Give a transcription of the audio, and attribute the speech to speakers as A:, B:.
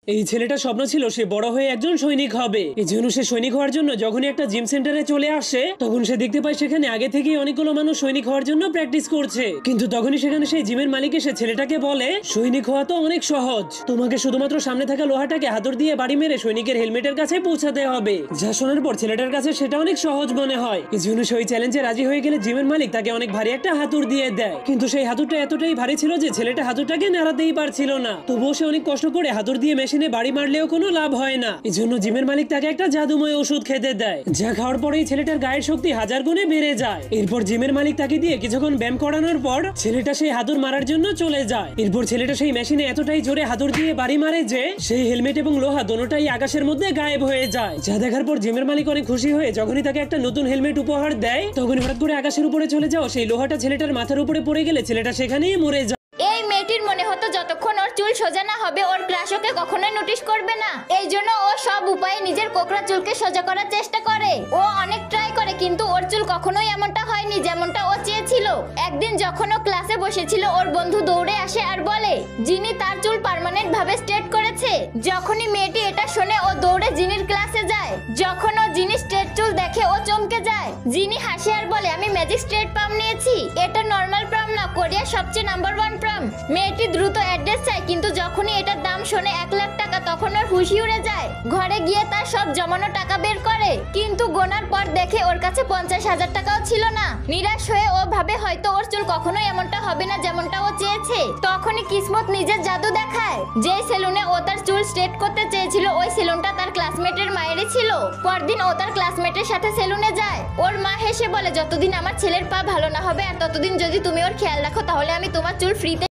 A: এই ছেলেটা স্বপ্ন ছিল সে বড় হয়ে একজন সৈনিক হবে। এই জন্য সে সৈনিক হওয়ার জন্য যখনই একটা জিম সেন্টারে চলে আসে তখন সে দেখতে পায় সেখানে আগে থেকেই অনেকগুলো মানুষ সৈনিক হওয়ার জন্য প্র্যাকটিস করছে। কিন্তু তখনই সেখানে সেই জিমের মালিক এসে ছেলেটাকে বলে, সৈনিক হওয়া তো অনেক সহজ, তোমাকে শুধুমাত্র সামনে থাকা লোহাটাকে হাতুড় দিয়ে বাড়ি মেরে সৈনিকের হেলমেটের কাছে পৌঁছাতে হবে। যা শোনার পর ছেলেটার কাছে সেটা অনেক সহজ মনে হয়। এই জন্য সেই চ্যালেঞ্জে রাজি হয়ে গেলে জিমের মালিক তাকে অনেক ভারী একটা হাতুড় দিয়ে দেয়। কিন্তু সেই হাতুড়টা এতটাই ভারী ছিল যে ছেলেটা হাতুড়টাকে নাড়াতেই পারছিল না। তবুও সে অনেক কষ্ট করে হাতুড় দিয়ে মেশিনে বাড়ি মারলেও কোনো লাভ হয় না। এই জন্য জিমের মালিক তাকে একটা জাদুময় ওষুধ খেতে দেয়, যা খাওয়ার পরেই ছেলেটার গায়ের শক্তি 1000 গুণে বেড়ে যায়। এরপর জিমের মালিক তাকে দিয়ে কিছুক্ষণ ব্যায়াম করানোর পর ছেলেটা সেই হাতুড় মারার জন্য চলে যায়। এরপর ছেলেটা সেই মেশিনে এতটাই জোরে হাতুড় দিয়ে বাড়ি মারে যে সেই হেলমেট এবং লোহা দুটোটাই আকাশের মধ্যে গায়েব হয়ে যায়। যা দেখার পর জিমের মালিক অনেক খুশি হয়ে যখনই তাকে একটা নতুন হেলমেট উপহার দেয় তখন হঠাৎ করে আকাশের উপরে চলে যাও সেই লোহাটা ছেলেটার মাথার উপরে পড়ে গেলে ছেলেটা সেখানেই মরে যায়।
B: এই মেয়েটির মনে হতো যতক্ষণ ওর চুল সোজা না হবে ওর ক্লাস ওকে কখনোই নোটিশ করবে না। এই জন্য ও সব উপায়ে নিজের কোকড়া চুলকে সোজা করার চেষ্টা করে। ও অনেক ট্রাই করে কিন্তু ওর চুল কখনোই এমনটা হয়নি যেমনটা ও চেয়েছিল। একদিন যখন ও ক্লাসে বসেছিল ওর বন্ধু দৌড়ে আসে আর বলে জিনি তার চুল পার্মানেন্ট ভাবে স্ট্রেট করেছে। যখনই মেয়েটি এটা শোনে ও দৌড়ে জিনির ক্লাসে যায়। যখন ও জিনি স্ট্রেট চুল দেখে ও চমকে যায়। জিনি হাসে আর বলে আমি ম্যাজিক স্ট্রেট পাম নিয়েছি, এটা নর্মাল পাম না, কোরিয়ার সবচেয়ে নাম্বার 1 পাম। মেয়েটি দ্রুত অ্যাড্রেস চায় কিন্তু যখনই এটার দাম শোনে 1 লাখ টাকা তখন ওর হুঁশি উড়ে যায়। ঘরে গিয়ে তার সব জমানো টাকা বের করে কিন্তু গোনার পর দেখে ওর কাছে 50,000 টাকাও ছিল না। নিরাশ হয়ে ও ভাবে হয়তো ওর চুল কখনোই এমনটা হবে না যেমনটা ও চেয়েছে। তখনই কিসমত নিজের জাদু দেখায়। যে সেলুনে ও তার চুল স্ট্রেট করতে চেয়েছিল ওই সেলুনটা তার ক্লাসমেটের মায়েরই ছিল। পরদিন ও তার ক্লাসমেটের সাথে সেলুনে যায়। ওর মা হেসে বলে যতদিন আমার ছেলের পা ভালো না হবে আর ততদিন যদি তুমি ওর খেয়াল রাখো তাহলে আমি তোমার চুল ফ্রিতে